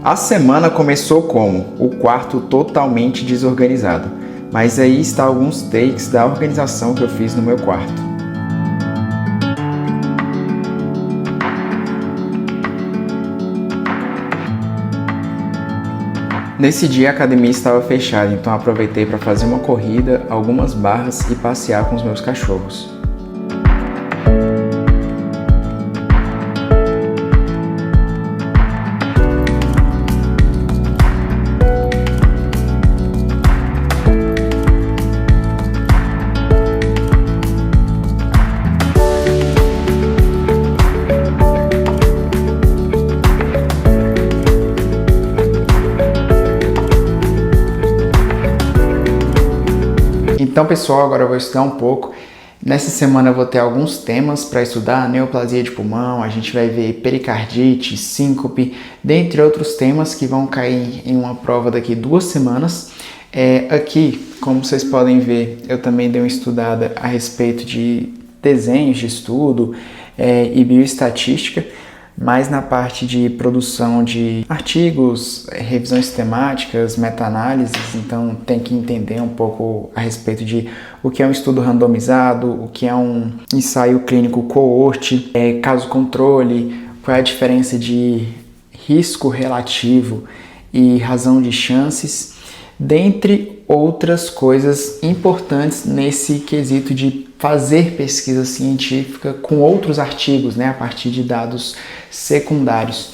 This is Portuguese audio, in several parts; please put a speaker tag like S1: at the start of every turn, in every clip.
S1: A semana começou como o quarto totalmente desorganizado, mas aí está alguns takes da organização que eu fiz no meu quarto. Nesse dia a academia estava fechada, então aproveitei para fazer uma corrida, algumas barras e passear com os meus cachorros. Então, pessoal, agora eu vou estudar um pouco. Nessa semana eu vou ter alguns temas para estudar: neoplasia de pulmão, a gente vai ver pericardite, síncope, dentre outros temas que vão cair em uma prova daqui 2 semanas. Aqui, como vocês podem ver, eu também dei uma estudada a respeito de desenhos de estudo e bioestatística, mais na parte de produção de artigos, revisões sistemáticas, meta-análises. Então tem que entender um pouco a respeito de o que é um estudo randomizado, o que é um ensaio clínico coorte, caso controle, qual é a diferença de risco relativo e razão de chances, dentre outras coisas importantes nesse quesito de fazer pesquisa científica com outros artigos, a partir de dados secundários.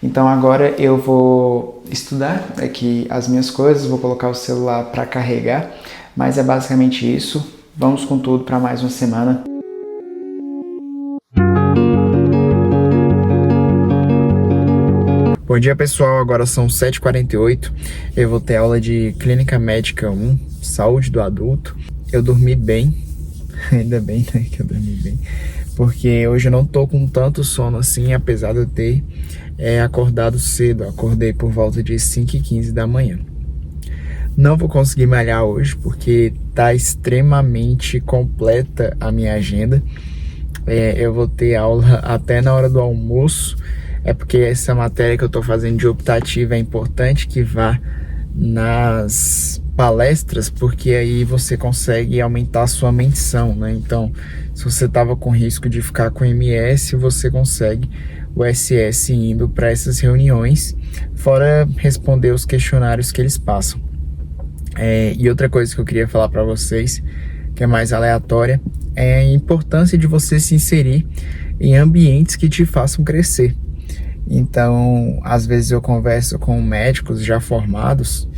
S1: Então agora eu vou estudar aqui as minhas coisas, vou colocar o celular para carregar, mas é basicamente isso. Vamos com tudo para mais uma semana. Bom dia, pessoal, agora são 7h48, eu vou ter aula de Clínica Médica 1, Saúde do Adulto. Eu dormi bem, ainda bem, que eu dormi bem, porque hoje eu não tô com tanto sono assim, apesar de eu ter acordado cedo. Eu acordei por volta de 5h15 da manhã. Não vou conseguir malhar hoje, porque tá extremamente completa a minha agenda. Eu vou ter aula até na hora do almoço. É porque essa matéria que eu tô fazendo de optativa é importante que vá nas palestras, porque aí você consegue aumentar a sua menção, Então, se você tava com risco de ficar com MS, você consegue o SS indo para essas reuniões, fora responder os questionários que eles passam. E outra coisa que eu queria falar para vocês, que é mais aleatória, é a importância de você se inserir em ambientes que te façam crescer. Então, às vezes eu converso com médicos já formados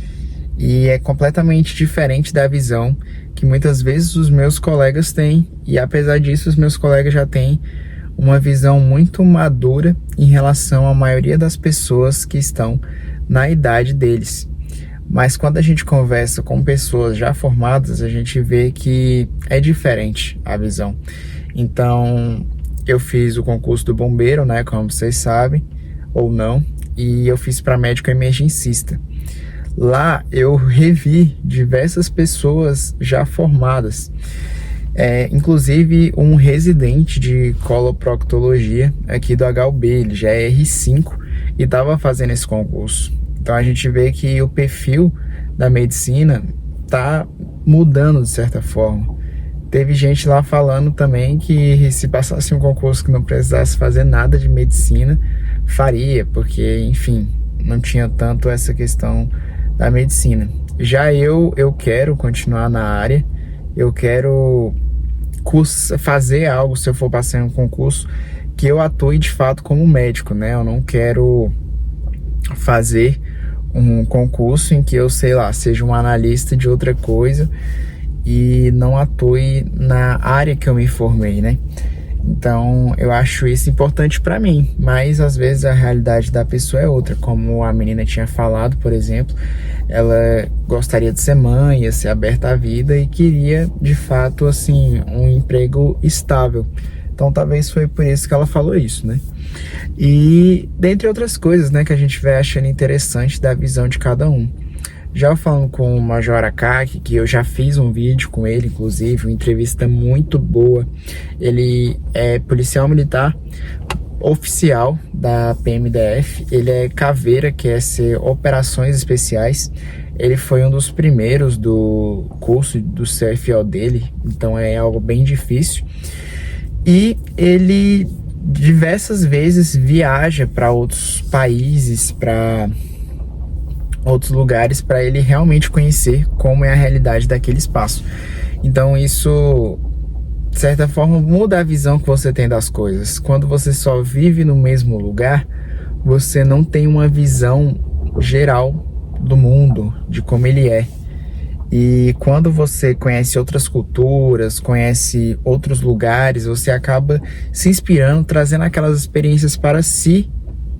S1: e é completamente diferente da visão que muitas vezes os meus colegas têm, e apesar disso os meus colegas já têm uma visão muito madura em relação à maioria das pessoas que estão na idade deles. Mas quando a gente conversa com pessoas já formadas, a gente vê que é diferente a visão. Então, eu fiz o concurso do bombeiro, como vocês sabem, ou não, e eu fiz para médico emergencista. Lá eu revi diversas pessoas já formadas, inclusive um residente de coloproctologia aqui do HUB, ele já é R5 e estava fazendo esse concurso. Então a gente vê que o perfil da medicina está mudando de certa forma. Teve gente lá falando também que se passasse um concurso que não precisasse fazer nada de medicina, faria, porque, enfim, não tinha tanto essa questão da medicina. Já eu quero continuar na área, eu quero fazer algo, se eu for passar em um concurso, que eu atue de fato como médico, Eu não quero fazer um concurso em que eu, seja um analista de outra coisa e não atue na área que eu me formei, Então, eu acho isso importante para mim, mas às vezes a realidade da pessoa é outra. Como a menina tinha falado, por exemplo, ela gostaria de ser mãe, ia ser aberta à vida e queria, de fato, um emprego estável. Então, talvez foi por isso que ela falou isso, E, dentre outras coisas, que a gente vai achando interessante da visão de cada um. Já falando com o Major Akaki, que eu já fiz um vídeo com ele, inclusive, uma entrevista muito boa. Ele é policial militar, oficial da PMDF. Ele é caveira, que é ser operações especiais. Ele foi um dos primeiros do curso do CFO dele, então é algo bem difícil. E ele diversas vezes viaja para outros países, para outros lugares, para ele realmente conhecer como é a realidade daquele espaço. Então isso, de certa forma, muda a visão que você tem das coisas. Quando você só vive no mesmo lugar, você não tem uma visão geral do mundo, de como ele é. E quando você conhece outras culturas, conhece outros lugares, você acaba se inspirando, trazendo aquelas experiências para si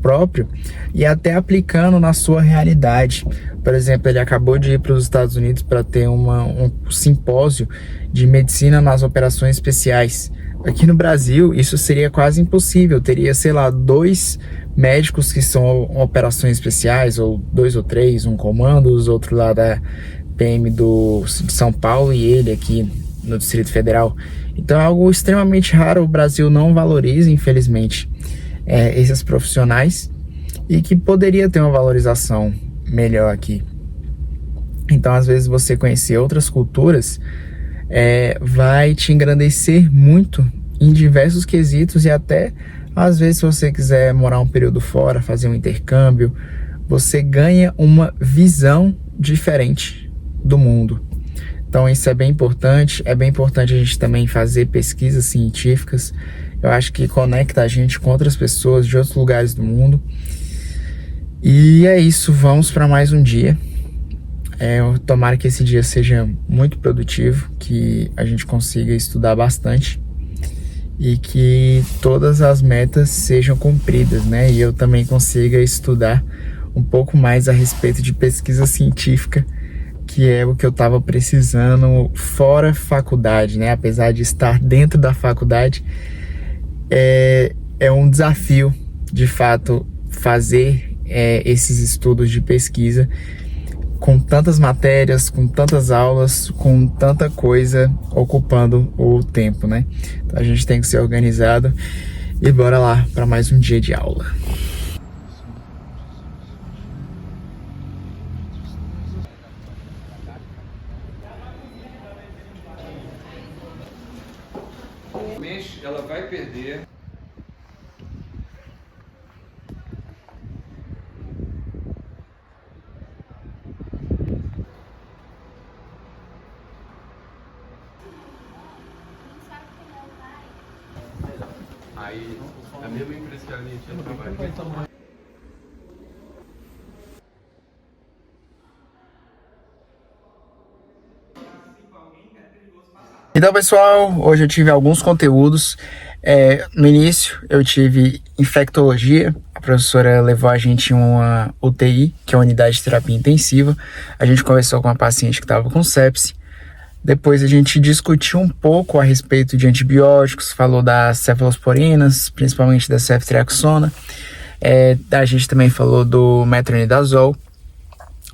S1: próprio e até aplicando na sua realidade. Por exemplo, ele acabou de ir para os Estados Unidos para ter um simpósio de medicina nas operações especiais. Aqui no Brasil, isso seria quase impossível. Teria, sei lá, 2 médicos que são operações especiais, ou 2 ou 3, um comando, os outros lá da PM de São Paulo e ele aqui no Distrito Federal. Então é algo extremamente raro, o Brasil não valoriza, infelizmente, esses profissionais, e que poderia ter uma valorização melhor aqui. Então, às vezes, você conhecer outras culturas vai te engrandecer muito em diversos quesitos, e até, às vezes, se você quiser morar um período fora, fazer um intercâmbio, você ganha uma visão diferente do mundo. Então isso é bem importante. É bem importante a gente também fazer pesquisas científicas. Eu acho que conecta a gente com outras pessoas de outros lugares do mundo. E é isso, vamos para mais um dia. Tomara que esse dia seja muito produtivo, que a gente consiga estudar bastante e que todas as metas sejam cumpridas, né? E eu também consiga estudar um pouco mais a respeito de pesquisa científica, que é o que eu estava precisando fora faculdade, né? Apesar de estar dentro da faculdade, é um desafio, de fato, fazer esses estudos de pesquisa com tantas matérias, com tantas aulas, com tanta coisa ocupando o tempo, né? Então a gente tem que ser organizado e bora lá para mais um dia de aula.
S2: Ela vai perder. Aí, a mesma empresa que a minha tinha trabalho.
S1: Então, pessoal, hoje eu tive alguns conteúdos. No início eu tive infectologia. A professora levou a gente em uma UTI, que é a unidade de terapia intensiva. A gente conversou com uma paciente que estava com sepse. Depois a gente discutiu um pouco a respeito de antibióticos, falou das cefalosporinas, principalmente da ceftriaxona. A gente também falou do metronidazol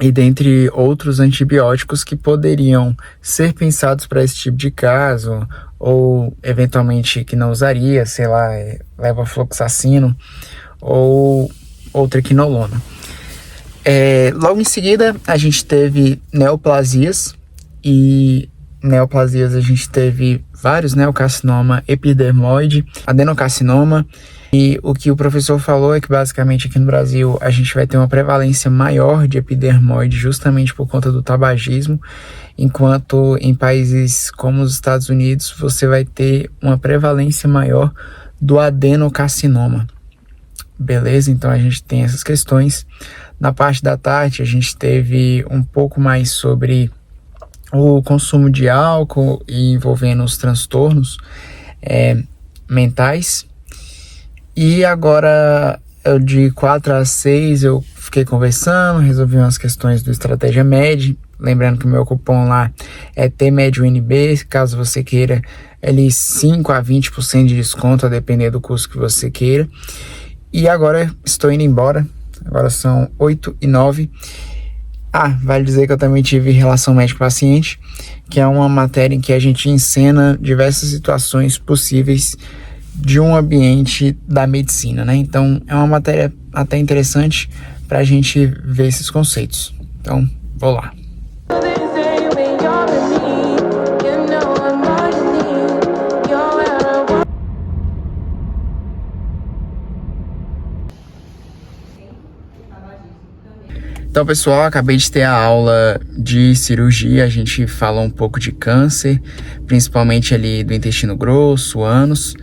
S1: e dentre outros antibióticos que poderiam ser pensados para esse tipo de caso, ou eventualmente que não usaria, sei lá, levofloxacino ou triquinolona. Logo em seguida a gente teve neoplasias, e neoplasias a gente teve vários, né? O carcinoma epidermoide, adenocarcinoma. E o que o professor falou é que basicamente aqui no Brasil a gente vai ter uma prevalência maior de epidermoide justamente por conta do tabagismo, enquanto em países como os Estados Unidos você vai ter uma prevalência maior do adenocarcinoma. Beleza? Então a gente tem essas questões. Na parte da tarde a gente teve um pouco mais sobre o consumo de álcool e envolvendo os transtornos mentais. E agora, de 4 a 6, eu fiquei conversando, resolvi umas questões do Estratégia Med. Lembrando que o meu cupom lá é TMEDUNB, caso você queira, ali 5 a 20% de desconto, a depender do curso que você queira. E agora estou indo embora, agora são 8h09. Vale dizer que eu também tive relação médico-paciente, que é uma matéria em que a gente encena diversas situações possíveis de um ambiente da medicina, né? Então, é uma matéria até interessante para a gente ver esses conceitos. Então, vou lá. Então, pessoal, acabei de ter a aula de cirurgia. A gente falou um pouco de câncer, principalmente ali do intestino grosso, ânus.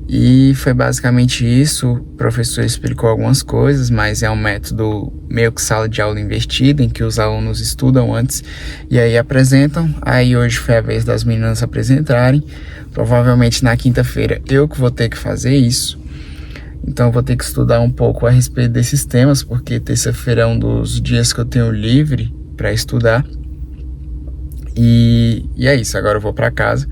S1: E foi basicamente isso. O professor explicou algumas coisas, mas é um método meio que sala de aula invertida, em que os alunos estudam antes e aí apresentam. Aí hoje foi a vez das meninas apresentarem. Provavelmente na quinta-feira eu que vou ter que fazer isso. Então eu vou ter que estudar um pouco a respeito desses temas, porque terça-feira é um dos dias que eu tenho livre para estudar. E é isso, agora eu vou para casa.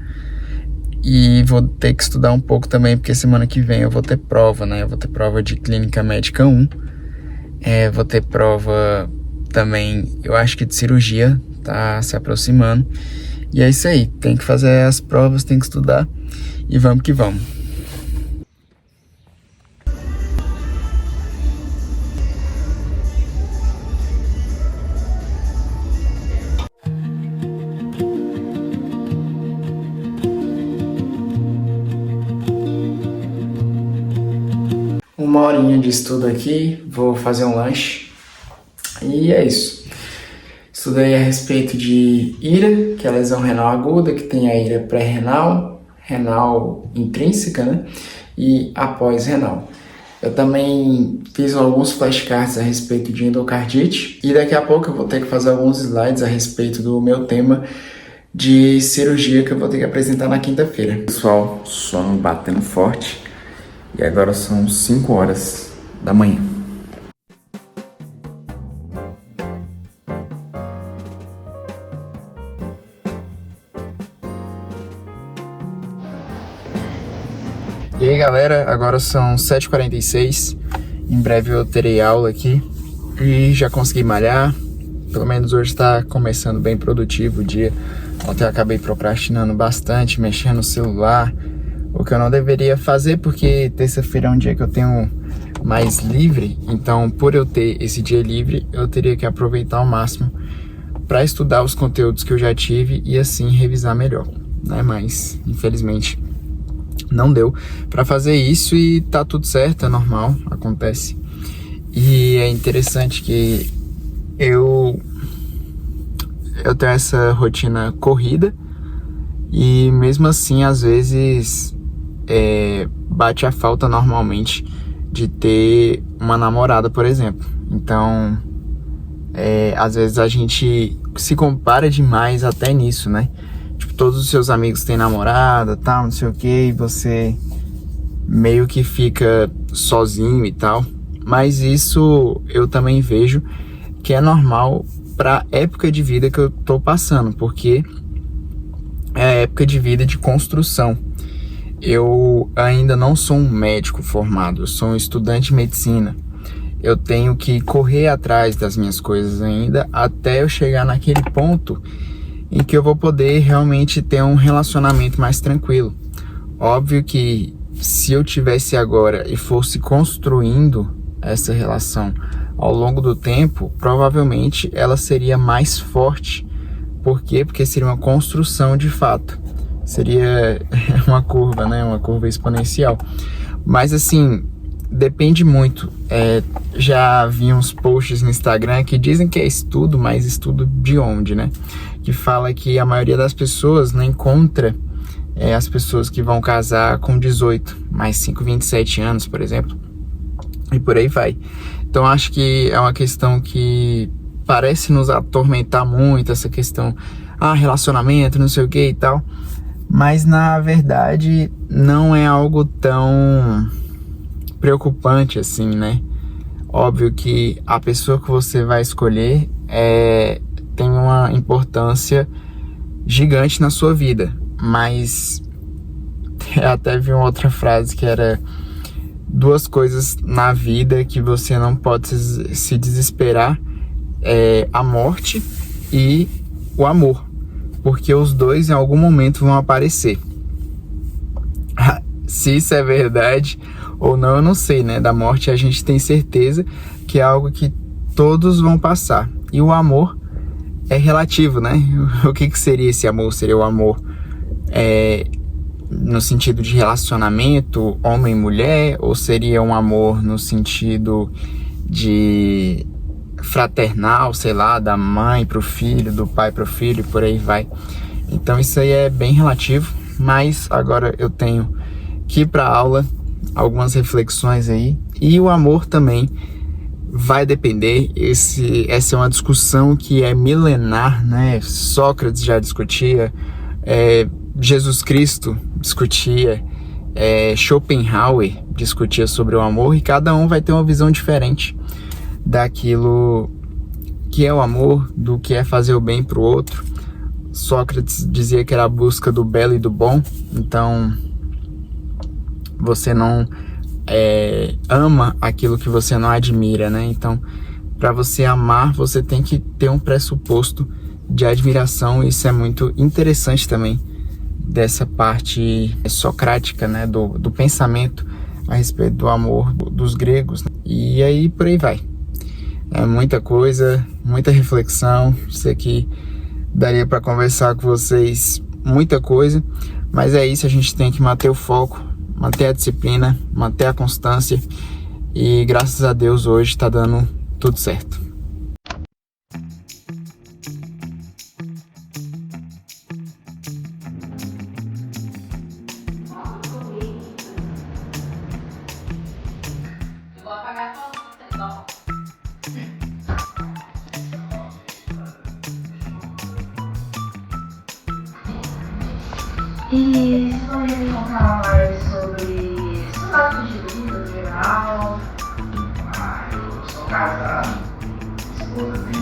S1: E vou ter que estudar um pouco também, porque semana que vem eu vou ter prova, né? Eu vou ter prova de Clínica Médica 1. Vou ter prova também, eu acho que de cirurgia, tá se aproximando. E é isso aí, tem que fazer as provas, tem que estudar e vamos que vamos. Uma horinha de estudo aqui, vou fazer um lanche e é isso. Estudei a respeito de IRA, que é a lesão renal aguda, que tem a IRA pré-renal, renal intrínseca, né? E após-renal. Eu também fiz alguns flashcards a respeito de endocardite e daqui a pouco eu vou ter que fazer alguns slides a respeito do meu tema de cirurgia que eu vou ter que apresentar na quinta-feira. Pessoal, sono batendo forte. E agora são 5 horas da manhã. E aí, galera, agora são 7h46. Em breve eu terei aula aqui e já consegui malhar. Pelo menos hoje está começando bem produtivo o dia. Ontem eu acabei procrastinando bastante, mexendo no celular, o que eu não deveria fazer, porque terça-feira é um dia que eu tenho mais livre. Então, por eu ter esse dia livre, eu teria que aproveitar ao máximo para estudar os conteúdos que eu já tive e assim revisar melhor, né? Mas, infelizmente, não deu para fazer isso e tá tudo certo, é normal, acontece. E é interessante que eu tenho essa rotina corrida e mesmo assim, às vezes, bate a falta normalmente de ter uma namorada, por exemplo. Então, às vezes a gente se compara demais até nisso, né? Tipo, todos os seus amigos têm namorada, tal, não sei o que, e você meio que fica sozinho e tal. Mas isso eu também vejo que é normal para a época de vida que eu tô passando, porque é a época de vida de construção. Eu ainda não sou um médico formado, eu sou um estudante de medicina. Eu tenho que correr atrás das minhas coisas ainda até eu chegar naquele ponto em que eu vou poder realmente ter um relacionamento mais tranquilo. Óbvio que se eu tivesse agora e fosse construindo essa relação ao longo do tempo, provavelmente ela seria mais forte. Por quê? Porque seria uma construção de fato. Seria uma curva, né? Uma curva exponencial. Mas assim, depende muito. Já vi uns posts no Instagram que dizem que é estudo, mas estudo de onde, né? Que fala que a maioria das pessoas não encontra as pessoas que vão casar com 18, mais 5, 27 anos, por exemplo. E por aí vai. Então acho que é uma questão que parece nos atormentar muito, essa questão, relacionamento, não sei o que e tal. Mas na verdade não é algo tão preocupante assim, né? Óbvio que a pessoa que você vai escolher tem uma importância gigante na sua vida. Mas até vi uma outra frase que era: 2 coisas na vida que você não pode se desesperar, a morte e o amor, porque os dois em algum momento vão aparecer. Se isso é verdade ou não, eu não sei, né? Da morte a gente tem certeza que é algo que todos vão passar. E o amor é relativo, né? O que seria esse amor? Seria o amor no sentido de relacionamento homem e mulher? Ou seria um amor no sentido de fraternal, sei lá, da mãe pro filho, do pai pro filho, por aí vai. Então isso aí é bem relativo, mas agora eu tenho que ir para aula, algumas reflexões aí, e o amor também vai depender. Essa é uma discussão que é milenar, né? Sócrates já discutia, Jesus Cristo discutia, Schopenhauer discutia sobre o amor, e cada um vai ter uma visão diferente daquilo que é o amor, do que é fazer o bem para o outro. Sócrates dizia que era a busca do belo e do bom, então você não ama aquilo que você não admira, né? Então, para você amar, você tem que ter um pressuposto de admiração, e isso é muito interessante também, dessa parte socrática, né? Do pensamento a respeito do amor dos gregos, né? E aí, por aí vai. É muita coisa, muita reflexão. Sei que daria para conversar com vocês muita coisa, mas é isso, a gente tem que manter o foco, manter a disciplina, manter a constância, e graças a Deus hoje está dando tudo certo.
S3: Vou apagar a tua.
S4: E vamos falar sobre status de vida no geral.
S5: Eu sou casado, esposa